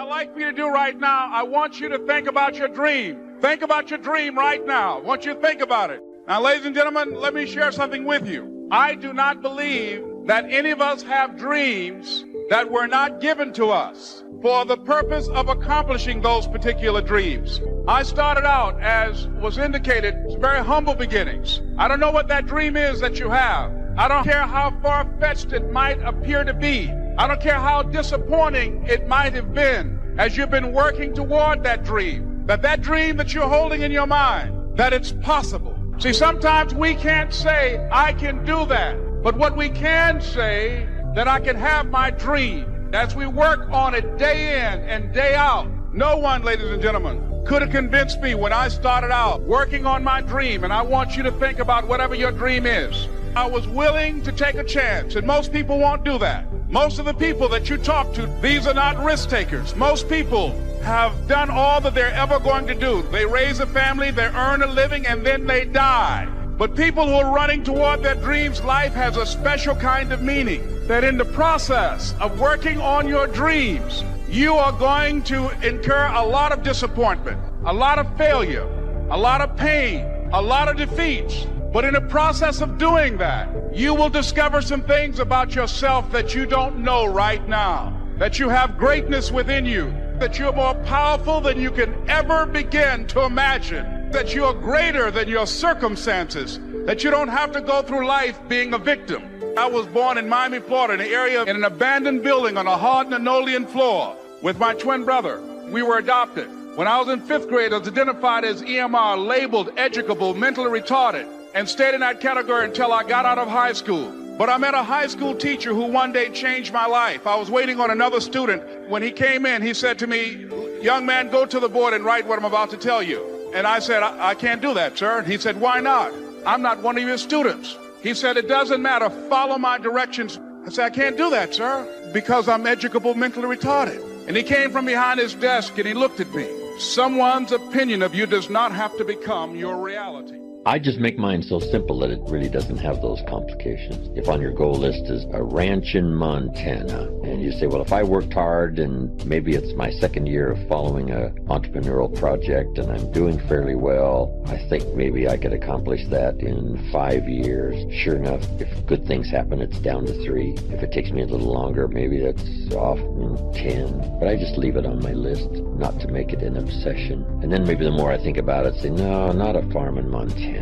like for you to do right now, I want you to think about your dream. Think about your dream right now. I want you to think about it. Now, ladies and gentlemen, let me share something with you. I do not believe that any of us have dreams that were not given to us for the purpose of accomplishing those particular dreams. I started out, as was indicated, very humble beginnings. I don't know what that dream is that you have. I don't care how far-fetched it might appear to be. I don't care how disappointing it might have been as you've been working toward that dream. That dream that you're holding in your mind, that it's possible. See, sometimes we can't say, I can do that. But what we can say, that I can have my dream. As we work on it day in and day out, no one, ladies and gentlemen, could have convinced me when I started out working on my dream, and I want you to think about whatever your dream is. I was willing to take a chance, and most people won't do that. Most of the people that you talk to, these are not risk takers. Most people have done all that they're ever going to do. They raise a family, they earn a living, and then they die. But people who are running toward their dreams, life has a special kind of meaning. That in the process of working on your dreams, you are going to incur a lot of disappointment, a lot of failure, a lot of pain, a lot of defeats. But in the process of doing that, you will discover some things about yourself that you don't know right now. That you have greatness within you, that you're more powerful than you can ever begin to imagine, that you are greater than your circumstances, that you don't have to go through life being a victim. I was born in Miami, Florida, in an area in an abandoned building on a hard linoleum floor with my twin brother. We were adopted. When I was in 5th grade, I was identified as EMR, labeled educable, mentally retarded, and stayed in that category until I got out of high school. But I met a high school teacher who one day changed my life. I was waiting on another student. When he came in, he said to me, young man, go to the board and write what I'm about to tell you. And I said, I can't do that, sir. And he said, why not? I'm not one of your students. He said, it doesn't matter. Follow my directions. I said, I can't do that, sir, because I'm educable, mentally retarded. And he came from behind his desk and he looked at me. Someone's opinion of you does not have to become your reality. I just make mine so simple that it really doesn't have those complications. If on your goal list is a ranch in Montana, and you say, well, if I worked hard and maybe it's my second year of following an entrepreneurial project and I'm doing fairly well, I think maybe I could accomplish that in 5 years. Sure enough, if good things happen, it's down to 3. If it takes me a little longer, maybe that's off in 10. But I just leave it on my list, not to make it an obsession. And then maybe the more I think about it, say, no, not a farm in Montana.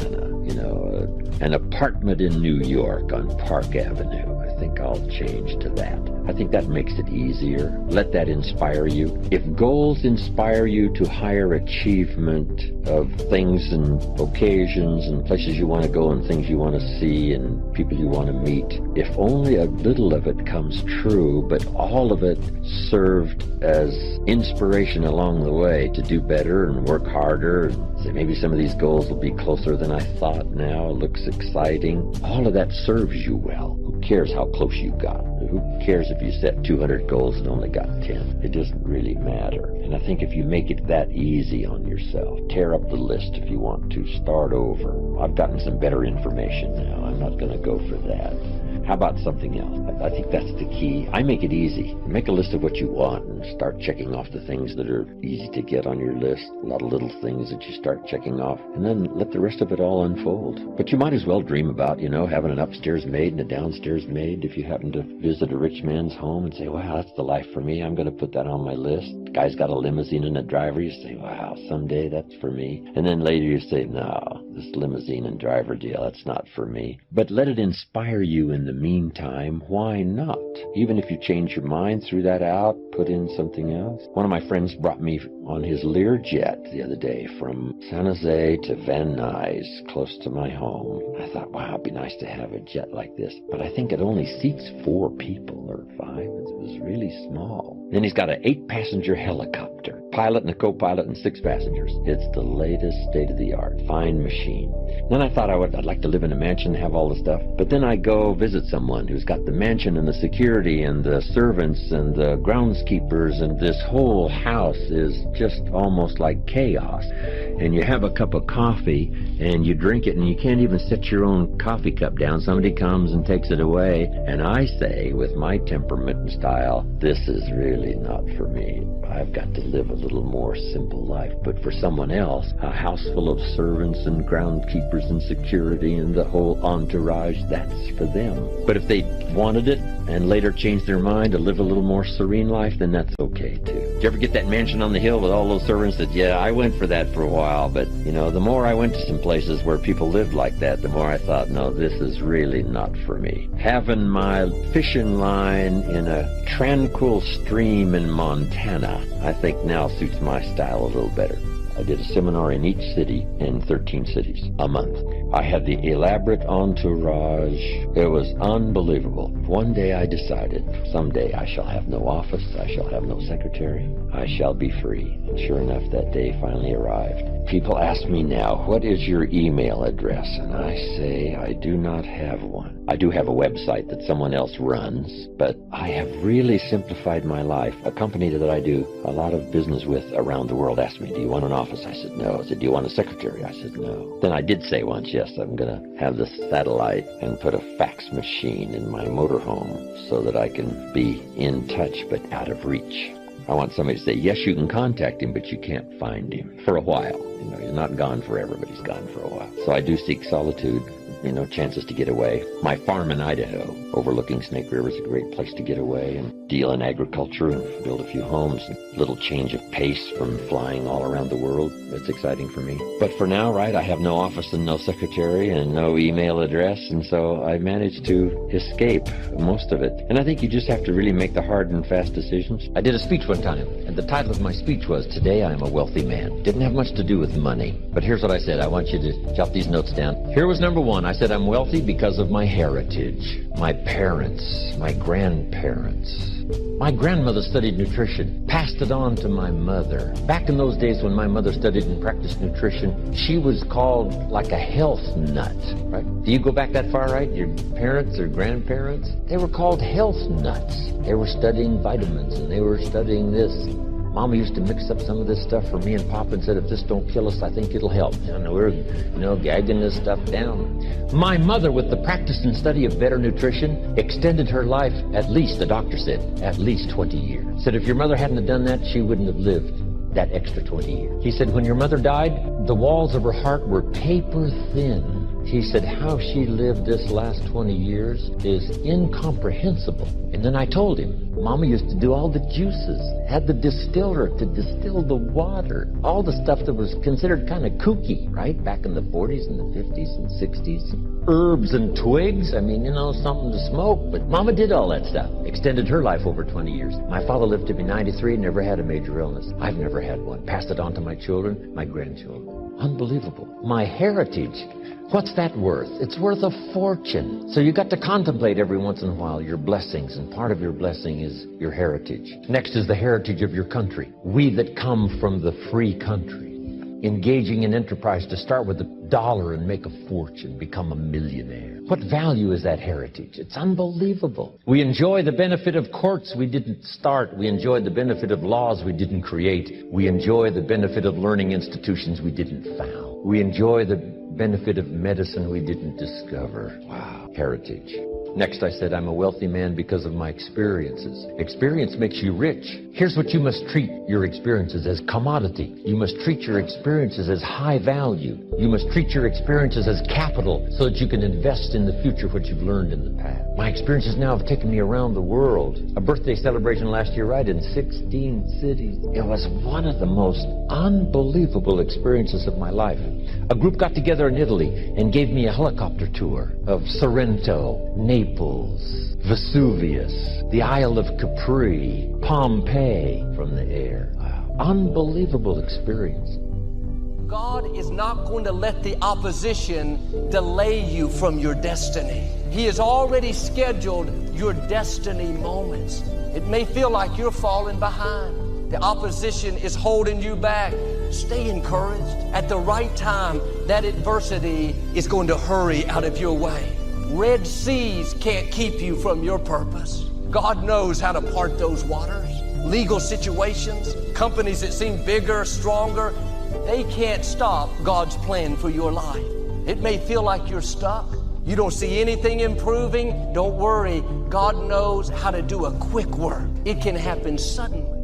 An apartment in New York on Park Avenue. I think I'll change to that. I think that makes it easier. Let that inspire you. If goals inspire you to higher achievement of things and occasions and places you want to go and things you want to see and people you want to meet, if only a little of it comes true, but all of it served as inspiration along the way to do better and work harder, and say maybe some of these goals will be closer than I thought now, it looks exciting. All of that serves you well. Who cares how close you got? Who cares if you set 200 goals and only got 10? It doesn't really matter. And I think if you make it that easy on yourself, tear up the list if you want to, start over. I've gotten some better information now. I'm not going to go for that. How about something else? I think that's the key. I make it easy. Make a list of what you want and start checking off the things that are easy to get on your list. A lot of little things that you start checking off, and then let the rest of it all unfold. But you might as well dream about, having an upstairs maid and a downstairs maid. If you happen to visit a rich man's home and say, wow, that's the life for me, I'm going to put that on my list. The guy's got a limousine and a driver. You say, wow, someday that's for me. And then later you say, no, this limousine and driver deal, that's not for me. But let it inspire you in the meantime. Why not? Even if you change your mind, threw that out, put in something else. One of my friends brought me on his Learjet the other day from San Jose to Van Nuys, close to my home. I thought, wow, it'd be nice to have a jet like this. But I think it only seats 4 people or 5. It was really small. Then he's got an 8-passenger helicopter, pilot and a co-pilot and 6 passengers. It's the latest state-of-the-art, fine machine. Then I thought I'd like to live in a mansion and have all the stuff. But then I go visit someone who's got the mansion and the security and the servants and the groundskeepers, and this whole house is just almost like chaos. and you have a cup of coffee and you drink it and you can't even set your own coffee cup down. Somebody comes and takes it away, and I say, with my temperament and style, this is really not for me. I've got to live a little more simple life. But for someone else, a house full of servants and groundkeepers and security and the whole entourage, that's for them. But if they wanted it and later changed their mind to live a little more serene life, then that's okay too. Did you ever get that mansion on the hill with all those servants that, yeah, I went for that for a while, but the more I went to some places where people lived like that, the more I thought, no, this is really not for me. Having my fishing line in a tranquil stream in Montana, I think now suits my style a little better. I did a seminar in each city, in 13 cities, a month. I had the elaborate entourage. It was unbelievable. One day I decided, someday I shall have no office, I shall have no secretary, I shall be free. And sure enough, that day finally arrived. People ask me now, what is your email address? And I say, I do not have one. I do have a website that someone else runs, but I have really simplified my life. A company that I do a lot of business with around the world asked me, do you want an office? I said, no. I said, do you want a secretary? I said, no. Then I did say once, yes, I'm going to have the satellite and put a fax machine in my motorhome so that I can be in touch but out of reach. I want somebody to say, yes, you can contact him, but you can't find him for a while. He's not gone forever, but he's gone for a while. So I do seek solitude, chances to get away. My farm in Idaho, overlooking Snake River, is a great place to get away and deal in agriculture and build a few homes. A little change of pace from flying all around the world. It's exciting for me. But for now, right, I have no office and no secretary and no email address, and so I managed to escape most of it. And I think you just have to really make the hard and fast decisions. I did a speech one time, and the title of my speech was, Today I Am a Wealthy Man. Didn't have much to do with money. But here's what I said. I want you to jot these notes down. Here was number one. I said I'm wealthy because of my heritage, my parents, my grandparents. My grandmother studied nutrition, passed it on to my mother. Back in those days when my mother studied and practiced nutrition, she was called like a health nut, right? Do you go back that far, right? Your parents or grandparents? They were called health nuts. They were studying vitamins and they were studying this. Mama used to mix up some of this stuff for me and Papa and said, if this don't kill us, I think it'll help. And we're, gagging this stuff down. My mother, with the practice and study of better nutrition, extended her life at least, the doctor said, at least 20 years. Said if your mother hadn't have done that, she wouldn't have lived that extra 20 years. He said when your mother died, the walls of her heart were paper thin. He said how she lived this last 20 years is incomprehensible. And then I told him, Mama used to do all the juices, had the distiller to distill the water, all the stuff that was considered kind of kooky, right? Back in the 40s and the 50s and 60s. Herbs and twigs, something to smoke. But Mama did all that stuff, extended her life over 20 years. My father lived to be 93, never had a major illness. I've never had one. Passed it on to my children, my grandchildren. Unbelievable. My heritage. What's that worth? It's worth a fortune. So you got to contemplate every once in a while your blessings, and part of your blessing is your heritage. Next is the heritage of your country. We that come from the free country, engaging in enterprise to start with $1 and make a fortune, become a millionaire. What value is that heritage? It's unbelievable. We enjoy the benefit of courts we didn't start. We enjoy the benefit of laws we didn't create. We enjoy the benefit of learning institutions we didn't found. We enjoy the benefit of medicine we didn't discover. Wow. Heritage. Next, I said I'm a wealthy man because of my experiences. Experience makes you rich. Here's what you must treat your experiences as: commodity. You must treat your experiences as high value. You must treat your experiences as capital so that you can invest in the future what you've learned in the past. My experiences now have taken me around the world. A birthday celebration last year, right, in 16 cities. It was one of the most unbelievable experiences of my life. A group got together in Italy and gave me a helicopter tour of Sorrento, Naples, Vesuvius, the Isle of Capri, Pompeii from the air. Wow. Unbelievable experience. God is not going to let the opposition delay you from your destiny. He has already scheduled your destiny moments. It may feel like you're falling behind. The opposition is holding you back. Stay encouraged. At the right time, that adversity is going to hurry out of your way. Red seas can't keep you from your purpose. God knows how to part those waters. Legal situations, companies that seem bigger, stronger, They can't stop God's plan for your life. It may feel like you're stuck. You don't see anything improving. Don't worry. God knows how to do a quick work. It can happen suddenly.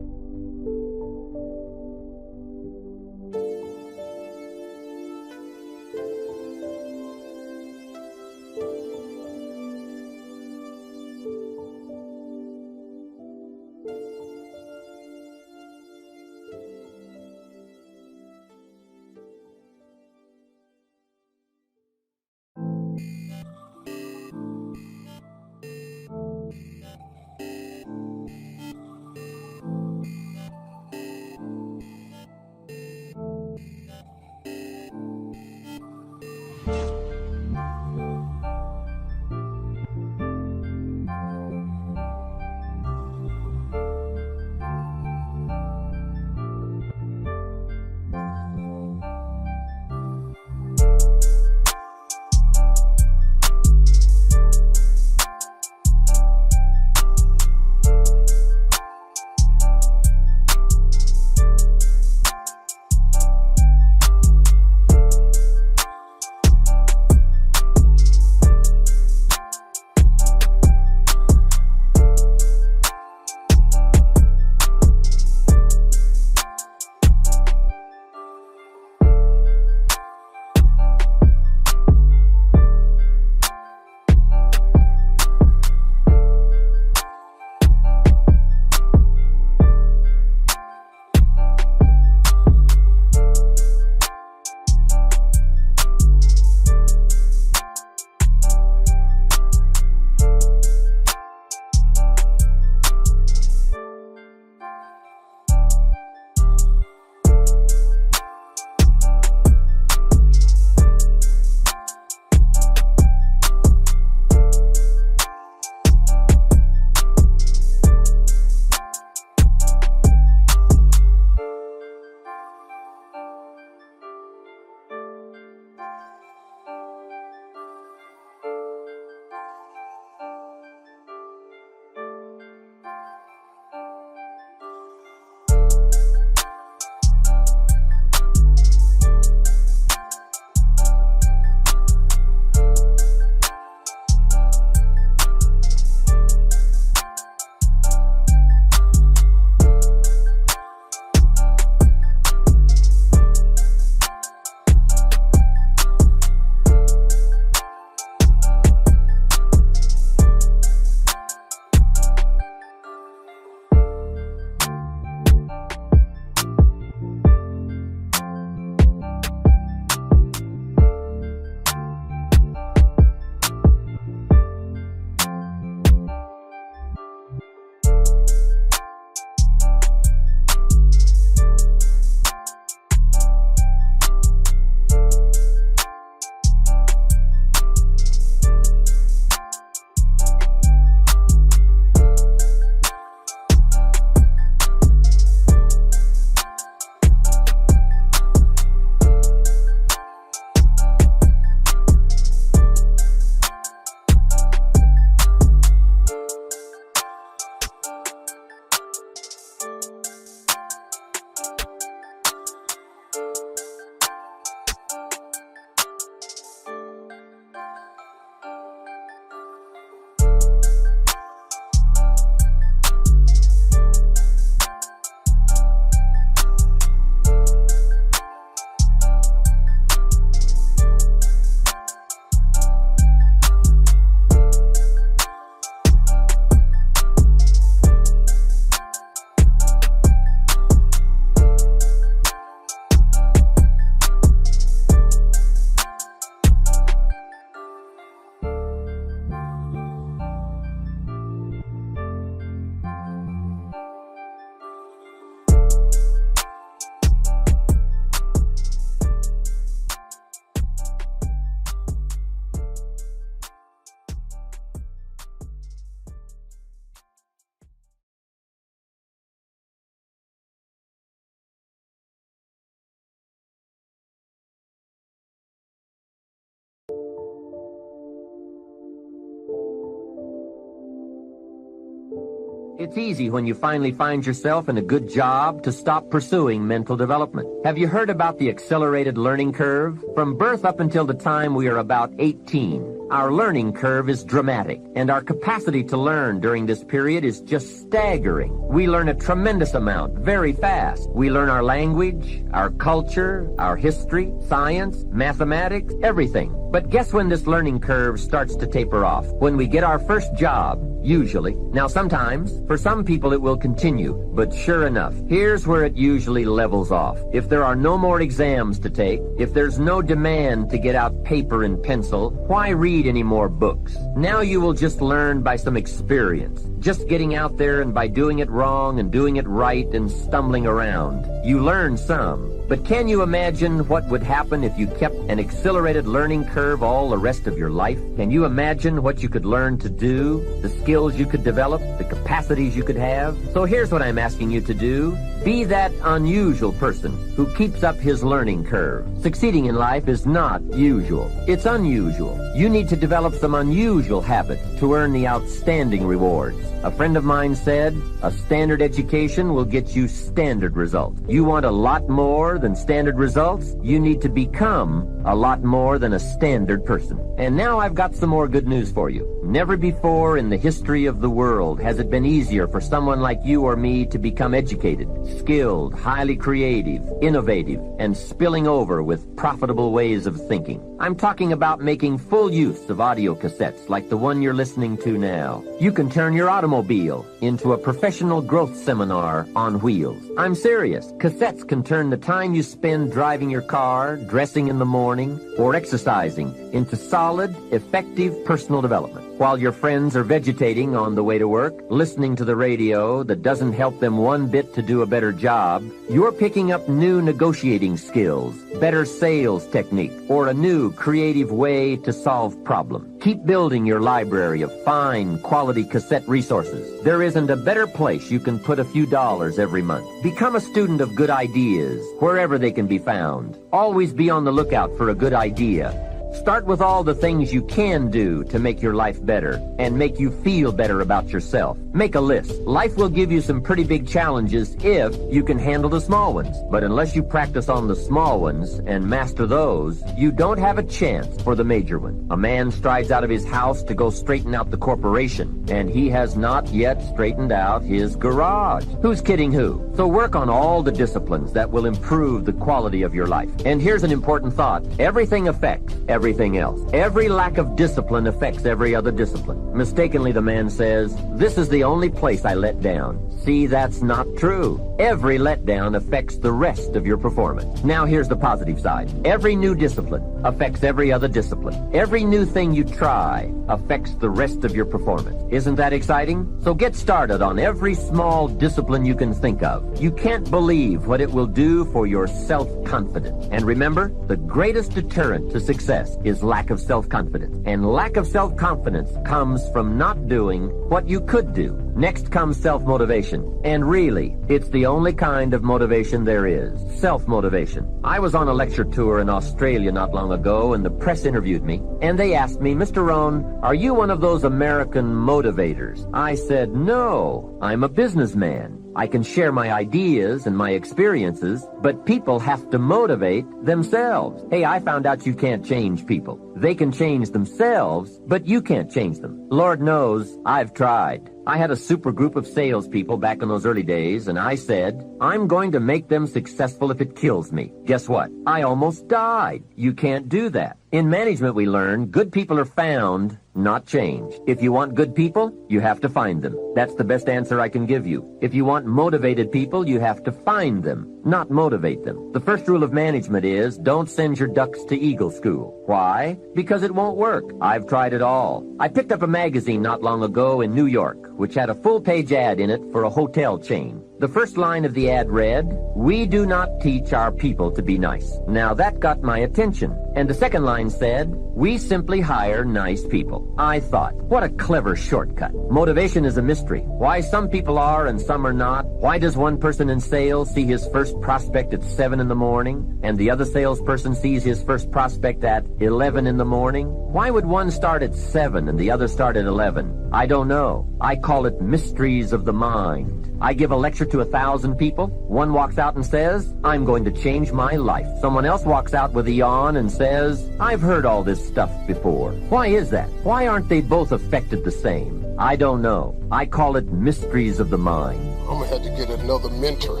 It's easy when you finally find yourself in a good job to stop pursuing mental development. Have you heard about the accelerated learning curve? From birth up until the time we are about 18, our learning curve is dramatic, and our capacity to learn during this period is just staggering. We learn a tremendous amount very fast. We learn our language, our culture, our history, science, mathematics, everything. But guess when this learning curve starts to taper off? When we get our first job, usually. Now sometimes, for some people it will continue, but sure enough, here's where it usually levels off. If there are no more exams to take, if there's no demand to get out paper and pencil, why read any more books? Now you will just learn by some experience, just getting out there and by doing it wrong and doing it right and stumbling around. You learn some. But can you imagine what would happen if you kept an accelerated learning curve all the rest of your life? Can you imagine what you could learn to do, the skills you could develop, the capacities you could have? So here's what I'm asking you to do. Be that unusual person who keeps up his learning curve. Succeeding in life is not usual. It's unusual. You need to develop some unusual habits to earn the outstanding rewards. A friend of mine said, a standard education will get you standard results. You want a lot more than standard results? You need to become a lot more than a standard person. And now I've got some more good news for you. Never before in the history of the world has it been easier for someone like you or me to become educated, skilled, highly creative, innovative, and spilling over with profitable ways of thinking. I'm talking about making full use of audio cassettes like the one you're listening to now. You can turn your automobile into a professional growth seminar on wheels. I'm serious. Cassettes can turn the time you spend driving your car, dressing in the morning, or exercising into solid, effective personal development. While your friends are vegetating on the way to work, listening to the radio that doesn't help them one bit to do a better job, you're picking up new negotiating skills, better sales technique, or a new creative way to solve problems. Keep building your library of fine, quality cassette resources. There isn't a better place you can put a few dollars every month. Become a student of good ideas, wherever they can be found. Always be on the lookout for a good idea. Start with all the things you can do to make your life better and make you feel better about yourself. Make a list. Life will give you some pretty big challenges if you can handle the small ones. But unless you practice on the small ones and master those, you don't have a chance for the major one. A man strides out of his house to go straighten out the corporation, and he has not yet straightened out his garage. Who's kidding who? So work on all the disciplines that will improve the quality of your life. And here's an important thought. Everything affects everything else. Every lack of discipline affects every other discipline. Mistakenly, the man says, "This is the only place I let down." See, that's not true. Every letdown affects the rest of your performance. Now here's the positive side. Every new discipline affects every other discipline. Every new thing you try affects the rest of your performance. Isn't that exciting? So get started on every small discipline you can think of. You can't believe what it will do for your self-confidence. And remember, the greatest deterrent to success is lack of self-confidence. And lack of self-confidence comes from not doing what you could do. Next comes self-motivation. And really, it's the only kind of motivation there is. Self-motivation. I was on a lecture tour in Australia not long ago, and the press interviewed me. And they asked me, "Mr. Rohn, are you one of those American motivators?" I said, "No, I'm a businessman. I can share my ideas and my experiences, but people have to motivate themselves." Hey, I found out you can't change people. They can change themselves, but you can't change them. Lord knows, I've tried. I had a super group of salespeople back in those early days, and I said, I'm going to make them successful if it kills me. Guess what? I almost died. You can't do that. In management, we learn good people are found, not changed. If you want good people, you have to find them. That's the best answer I can give you. If you want motivated people, you have to find them, not motivate them. The first rule of management is don't send your ducks to Eagle School. Why? Because it won't work. I've tried it all. I picked up a magazine not long ago in New York, which had a full-page ad in it for a hotel chain. The first line of the ad read, "We do not teach our people to be nice." Now that got my attention. And the second line said, "We simply hire nice people." I thought, what a clever shortcut. Motivation is a mystery. Why some people are and some are not. Why does one person in sales see his first prospect at 7 in the morning and the other salesperson sees his first prospect at 11 in the morning? Why would one start at 7 and the other start at 11? I don't know. I call it mysteries of the mind. I give a lecture to 1,000 people. One walks out and says, "I'm going to change my life." Someone else walks out with a yawn and says, "I've heard all this stuff before." Why is that? Why aren't they both affected the same? I don't know. I call it mysteries of the mind. I'm gonna have to get another mentor.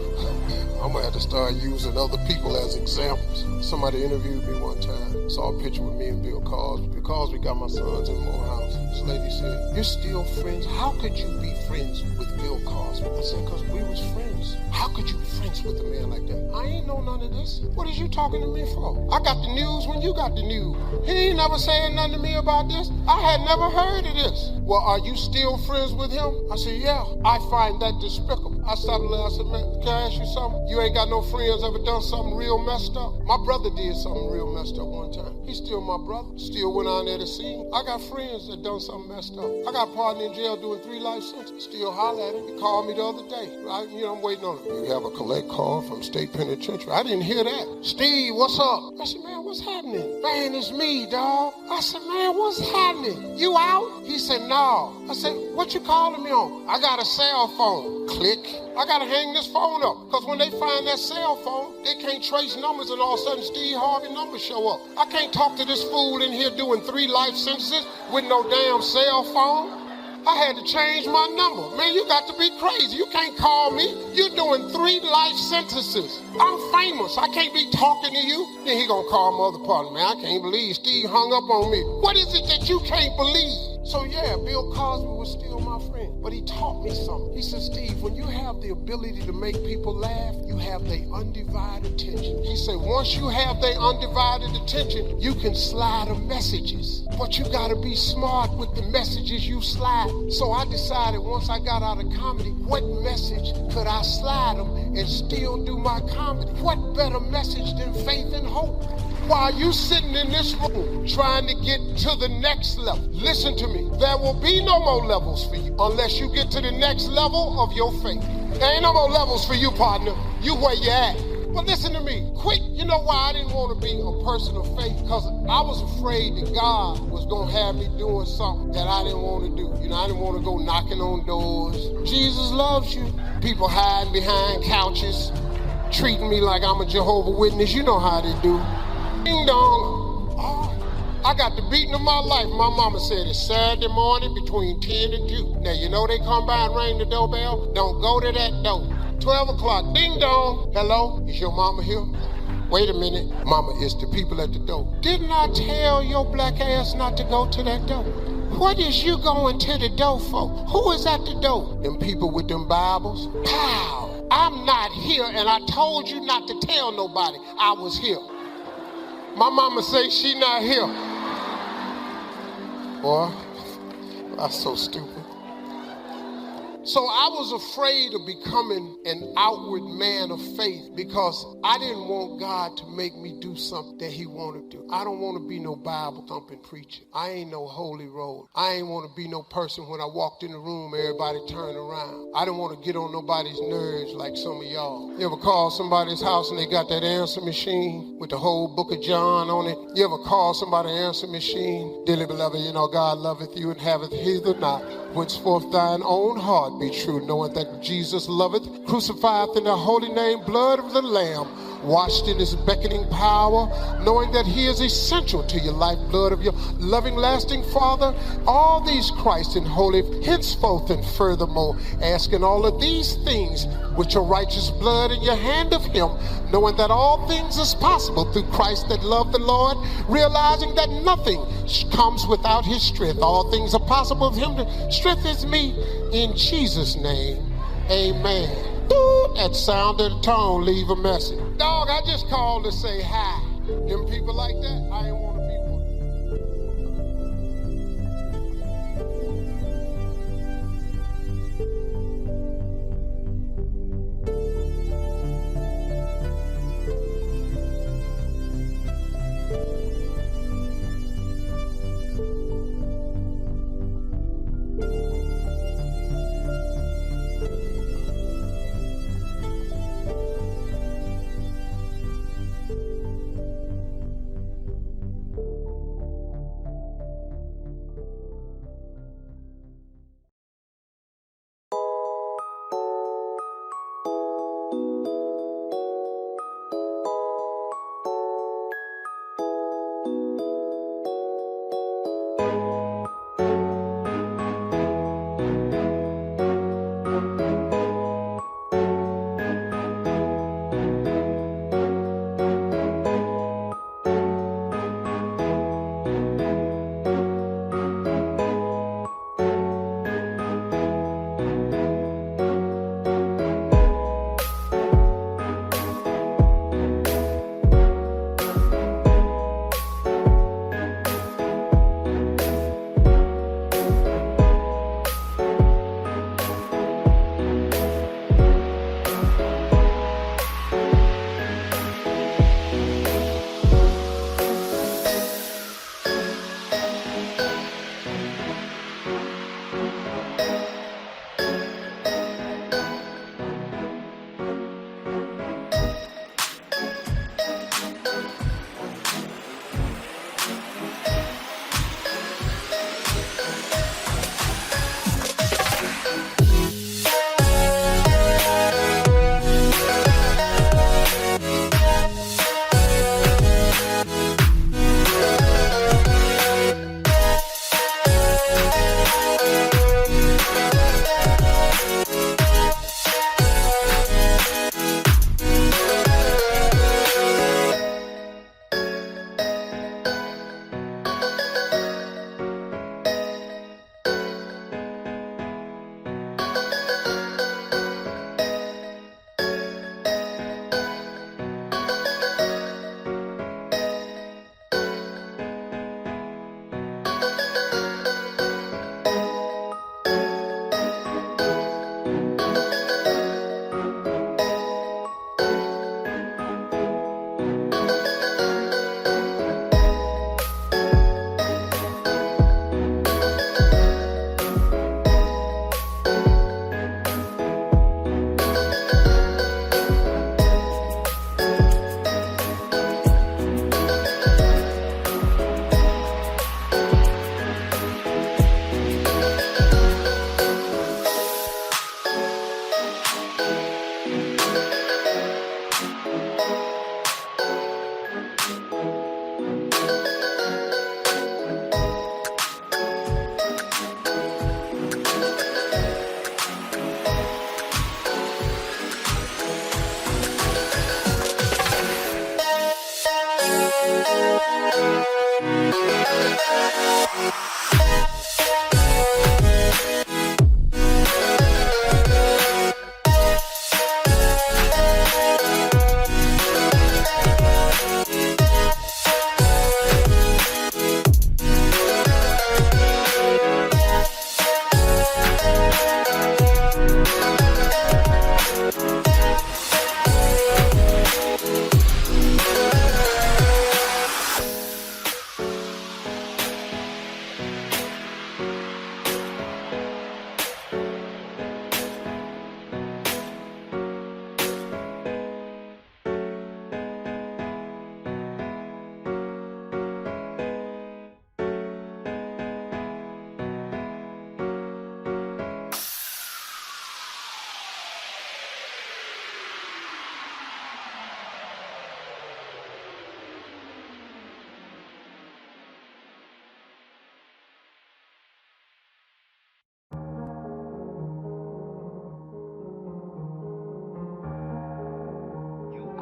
I'm gonna have to start using other people as examples. Somebody interviewed me one time, saw a picture with me and Bill Cosby. Bill Cosby got my sons in Morehouse. This lady said, "You're still friends? How could you be friends with Bill Cosby?" I said, "Because we was friends." "How could you be friends with a man like that?" "I ain't know none of this. What is you talking to me for? I got the news when you got the news. He ain't never saying nothing to me about this. I had never heard of this." "Well, are you still friends with him?" I said, "Yeah." "I find that despicable." I stopped and I said, "Man, can I ask you something? You ain't got no friends ever done something real messed up?" My brother did something real messed up one time. He's still my brother. Still went on there to see him. I got friends that done something messed up. I got a partner in jail doing 3 life sentences. Still holler at him. He called me the other day. I'm waiting on him. "You have a collect call from state penitentiary." I didn't hear that. "Steve, what's up?" I said, "Man, what's happening?" "Man, it's me, dog." I said, "Man, what's happening? You out?" He said, "No." I said, "What you calling me on?" "I got a cell phone." Click. "I gotta hang this phone up, because when they find that cell phone, they can't trace numbers and all of a sudden Steve Harvey numbers show up. I can't talk to this fool in here doing 3 life sentences with no damn cell phone. I had to change my number." "Man, you got to be crazy. You can't call me. You're doing 3 life sentences. I'm famous. I can't be talking to you." Then he gonna call my other partner. "Man, I can't believe Steve hung up on me." What is it that you can't believe? So yeah, Bill Cosby was still my friend, but he taught me something. He said, "Steve, when you have the ability to make people laugh, you have their undivided attention." He said, "Once you have their undivided attention, you can slide them messages, but you gotta be smart with the messages you slide." So I decided once I got out of comedy, what message could I slide them and still do my comedy? What better message than faith and hope? While you sitting in this room trying to get to the next level, listen to me. There will be no more levels for you unless you get to the next level of your faith. There ain't no more levels for you, partner. You where you at. But listen to me. Quick, you know why I didn't want to be a person of faith? Because I was afraid that God was going to have me doing something that I didn't want to do. I didn't want to go knocking on doors. Jesus loves you. People hiding behind couches, treating me like I'm a Jehovah's Witness. You know how they do. Ding dong. Oh, I got the beating of my life. My mama said it's Saturday morning between 10 and 2. Now, you know they come by and ring the doorbell? Don't go to that door. 12 o'clock, ding dong. "Hello, is your mama here?" "Wait a minute, mama, it's the people at the door." "Didn't I tell your black ass not to go to that door?" "What is you going to the door for? Who is at the door?" "Them people with them Bibles." "Pow, I'm not here, and I told you not to tell nobody I was here." My mama say she not here. Boy, that's so stupid. So I was afraid of becoming an outward man of faith because I didn't want God to make me do something that he wanted to do. I don't want to be no Bible thumping preacher. I ain't no holy roll. I ain't want to be no person when I walked in the room, everybody turned around. I didn't want to get on nobody's nerves like some of y'all. You ever call somebody's house and they got that answer machine with the whole book of John on it? You ever call somebody answer machine? "Dearly beloved, you know God loveth you and haveth hither not. Whenceforth thine own heart be true, knowing that Jesus loveth, crucified in the holy name, blood of the Lamb, washed in his beckoning power, knowing that he is essential to your life, blood of your loving, lasting Father. All these Christ and holy, henceforth and furthermore, asking all of these things with your righteous blood in your hand of him, knowing that all things is possible through Christ that loved the Lord, realizing that nothing comes without his strength. All things are possible of him that strengthens me. In Jesus' name, amen." Ooh, that sound of the tone, leave a message. Dog, I just called to say hi. Them people like that, I ain't want to be one.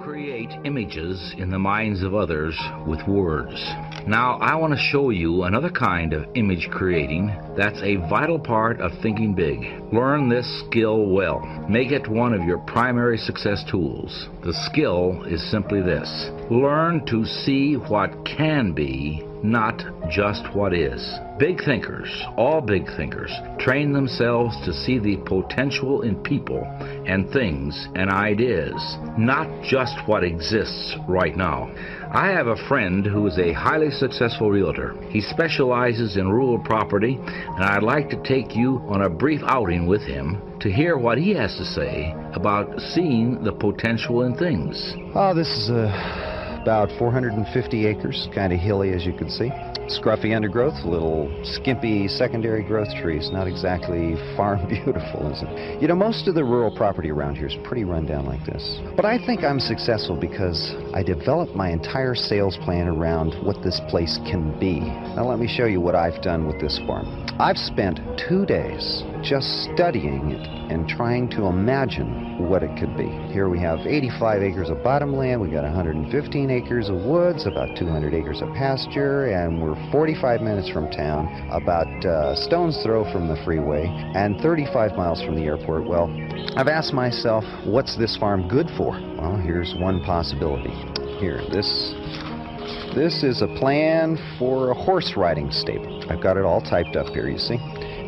Create images in the minds of others with words. Now, I want to show you another kind of image creating that's a vital part of thinking big. Learn this skill well. Make it one of your primary success tools. The skill is simply this: learn to see what can be, not just what is. Big thinkers, all big thinkers, train themselves to see the potential in people and things and ideas, not just what exists right now. I have a friend who is a highly successful realtor. He specializes in rural property, and I'd like to take you on a brief outing with him to hear what he has to say about seeing the potential in things. Oh, this is about 450 acres, kind of hilly as you can see. Scruffy undergrowth, little skimpy secondary growth trees. Not exactly farm beautiful, is it? You know, most of the rural property around here is pretty run down like this. But I think I'm successful because I developed my entire sales plan around what this place can be. Now let me show you what I've done with this farm. I've spent 2 days just studying it and trying to imagine what it could be. Here we have 85 acres of bottomland, we got 115 acres of woods, about 200 acres of pasture, and we're 45 minutes from town, about stone's throw from the freeway, and 35 miles from the airport. Well, I've asked myself, what's this farm good for? Well, here's one possibility. Here, this is a plan for a horse riding stable. I've got it all typed up here, you see.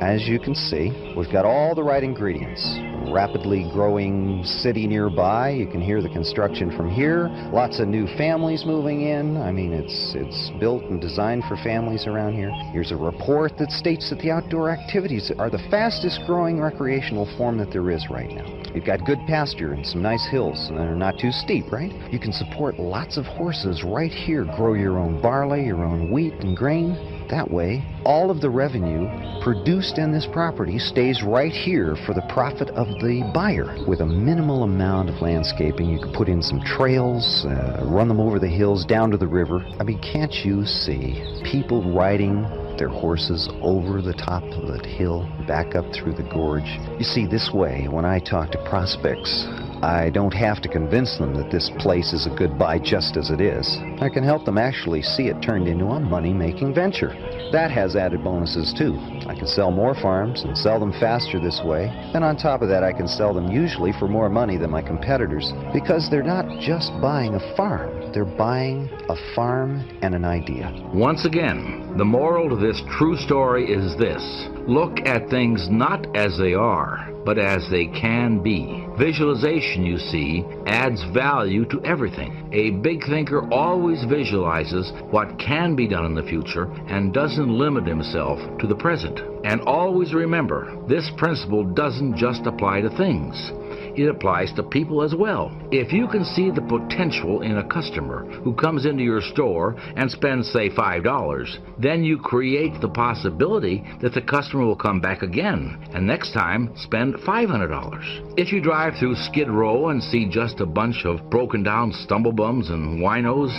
As you can see, we've got all the right ingredients. Rapidly growing city nearby. You can hear the construction from here. Lots of new families moving in. I mean, it's built and designed for families around here. Here's a report that states that the outdoor activities are the fastest growing recreational form that there is right now. You've got good pasture and some nice hills, and they're not too steep, right? You can support lots of horses right here. Grow your own barley, your own wheat and grain. That way, all of the revenue produced in this property stays right here for the profit of the buyer. With a minimal amount of landscaping, you can put in some trails, run them over the hills, down to the river. I mean, can't you see people riding their horses over the top of that hill, back up through the gorge? You see, this way, when I talk to prospects, I don't have to convince them that this place is a good buy just as it is. I can help them actually see it turned into a money-making venture. That has added bonuses too. I can sell more farms and sell them faster this way. And on top of that, I can sell them usually for more money than my competitors, because they're not just buying a farm. They're buying a farm and an idea. Once again, the moral to this true story is this: look at things not as they are, but as they can be. Visualization, you see, adds value to everything. A big thinker always visualizes what can be done in the future and doesn't limit himself to the present. And always remember, this principle doesn't just apply to things. it applies to people as well. If you can see the potential in a customer who comes into your store and spends, say, $5, then you create the possibility that the customer will come back again and next time spend $500. If you drive through Skid Row and see just a bunch of broken down stumblebums and winos,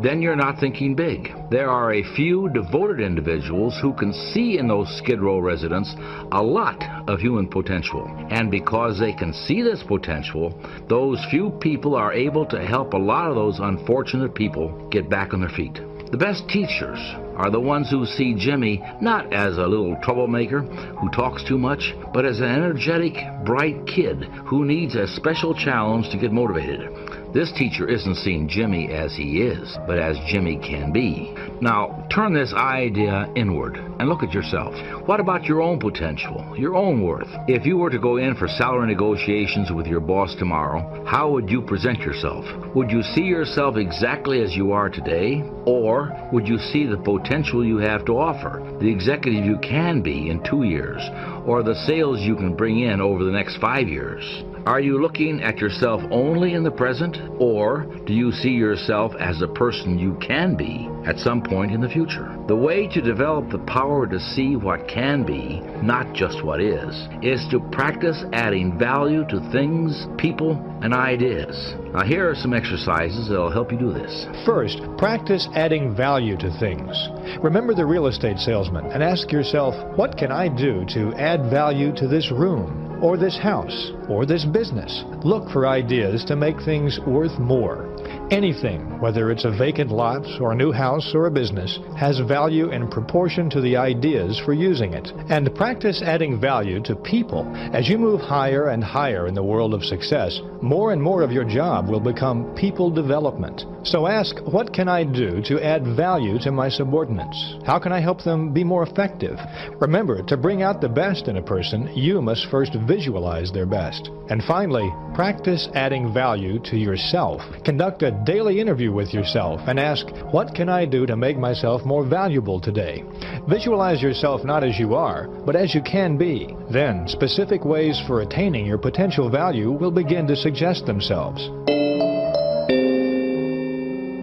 then you're not thinking big. There are a few devoted individuals who can see in those Skid Row residents a lot of human potential. And because they can see this potential, those few people are able to help a lot of those unfortunate people get back on their feet. The best teachers are the ones who see Jimmy not as a little troublemaker who talks too much, but as an energetic, bright kid who needs a special challenge to get motivated. This teacher isn't seeing Jimmy as he is, but as Jimmy can be. Now, turn this idea inward and look at yourself. What about your own potential, your own worth? If you were to go in for salary negotiations with your boss tomorrow, how would you present yourself? Would you see yourself exactly as you are today? Or would you see the potential you have to offer, the executive you can be in 2 years, or the sales you can bring in over the next 5 years? Are you looking at yourself only in the present, or do you see yourself as the person you can be at some point in the future? The way to develop the power to see what can be, not just what is to practice adding value to things, people, and ideas. Now here are some exercises that will help you do this. First, practice adding value to things. Remember the real estate salesman and ask yourself, what can I do to add value to this room, or this house, or this business? Look for ideas to make things worth more. Anything, whether it's a vacant lot or a new house or a business, has value in proportion to the ideas for using it. And practice adding value to people. As you move higher and higher in the world of success, more and more of your job will become people development. So ask, what can I do to add value to my subordinates? How can I help them be more effective? Remember, to bring out the best in a person, you must first visualize their best. And finally, practice adding value to yourself. Conduct a daily interview with yourself and ask, what can I do to make myself more valuable today? Visualize yourself not as you are, but as you can be. Then, specific ways for attaining your potential value will begin to suggest themselves.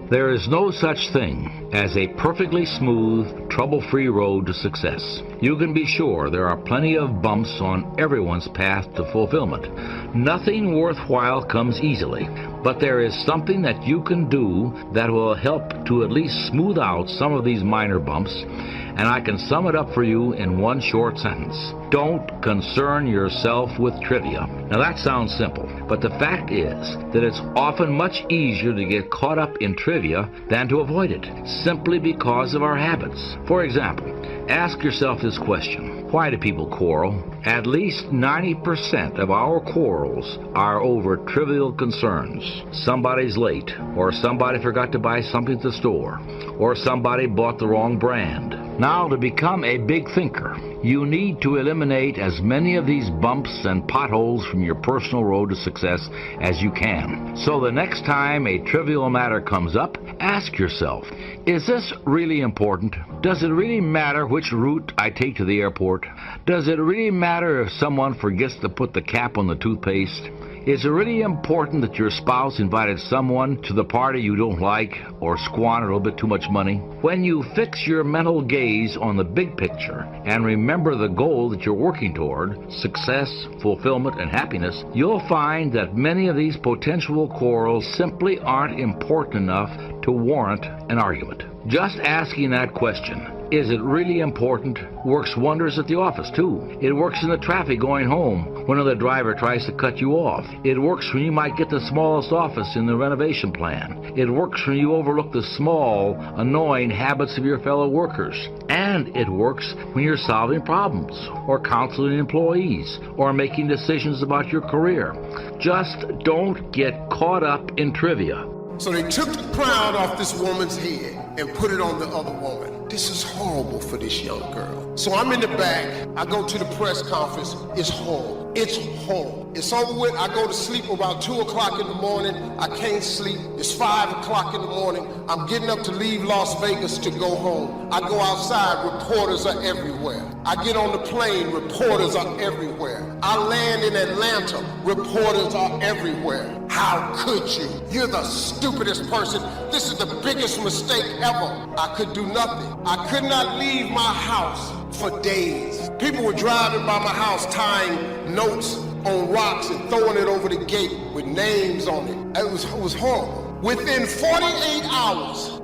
There is no such thing as a perfectly smooth, trouble-free road to success. You can be sure there are plenty of bumps on everyone's path to fulfillment. Nothing worthwhile comes easily, but there is something that you can do that will help to at least smooth out some of these minor bumps, and I can sum it up for you in one short sentence. Don't concern yourself with trivia. Now that sounds simple, but the fact is that it's often much easier to get caught up in trivia than to avoid it, simply because of our habits. For example, ask yourself this question: why do people quarrel? At least 90% of our quarrels are over trivial concerns. Somebody's late, or somebody forgot to buy something at the store, or somebody bought the wrong brand. Now, to become a big thinker, you need to eliminate as many of these bumps and potholes from your personal road to success as you can. So the next time a trivial matter comes up, ask yourself, is this really important? Does it really matter which route I take to the airport? Does it really matter if someone forgets to put the cap on the toothpaste? Is it really important that your spouse invited someone to the party you don't like or squandered a little bit too much money? When you fix your mental gaze on the big picture and remember the goal that you're working toward, success, fulfillment, and happiness, you'll find that many of these potential quarrels simply aren't important enough to warrant an argument. Just asking that question, is it really important, works wonders at the office too. It works in the traffic going home when the driver tries to cut you off. It works when you might get the smallest office in the renovation plan. It works when you overlook the small, annoying habits of your fellow workers. And it works when you're solving problems, or counseling employees, or making decisions about your career. Just don't get caught up in trivia. So they took the crown off this woman's head and put it on the other woman. This is horrible for this young girl. So I'm in the back. I go to the press conference. It's horrible. It's horrible. It's over with. I go to sleep about 2 o'clock in the morning. I can't sleep. It's 5 o'clock in the morning. I'm getting up to leave Las Vegas to go home. I go outside, reporters are everywhere. I get on the plane, reporters are everywhere. I land in Atlanta, reporters are everywhere. How could you? You're the stupidest person. This is the biggest mistake ever. I could do nothing. I could not leave my house for days. People were driving by my house tying notes on rocks and throwing it over the gate with names on it. It was horrible. Within 48 hours,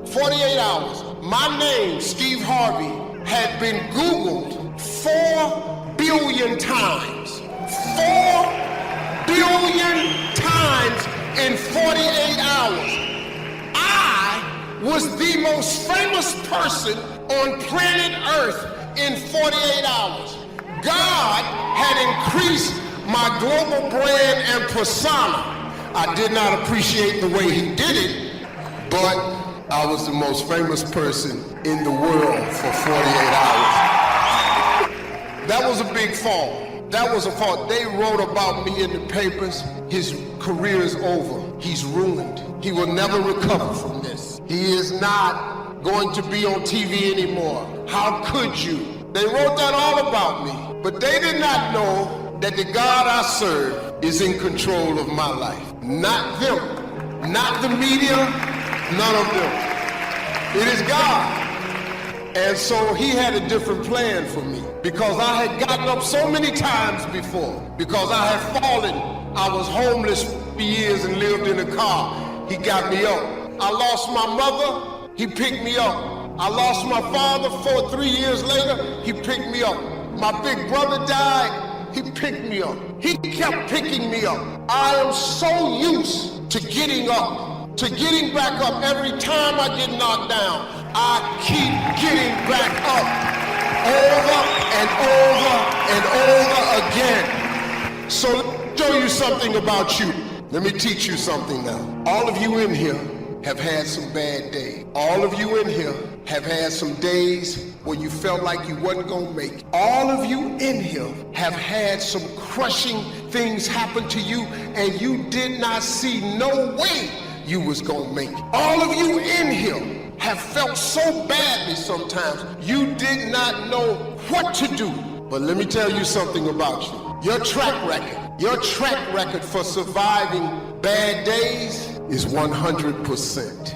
my name, Steve Harvey, had been Googled 4 billion times. 4 billion times in 48 hours. I was the most famous person on planet Earth in 48 hours. God had increased my global brand and persona. I did not appreciate the way he did it, but I was the most famous person in the world for 48 hours. That was a big fall. That was a fault. They wrote about me in the papers. His career is over. He's ruined. He will never recover from this. He is not going to be on TV anymore. How could you? They wrote that all about me. But they did not know that the God I serve is in control of my life. Not them. Not the media. None of them. It is God. And so he had a different plan for me, because I had gotten up so many times before, because I had fallen. I was homeless for years and lived in a car. He got me up. I lost my mother. He picked me up. I lost my father 3 years later. He picked me up. My big brother died. He picked me up. He kept picking me up. I am so used to getting up, to getting back up. Every time I get knocked down, I keep getting back up over and over and over again. So let me show you something about you. Let me teach you something now. All of you in here have had some bad days. All of you in here have had some days where you felt like you wasn't gonna make it. All of you in here have had some crushing things happen to you and you did not see no way you was gonna make it. All of you in here have felt so badly sometimes you did not know what to do. But let me tell you something about you. Your track record for surviving bad days is 100%.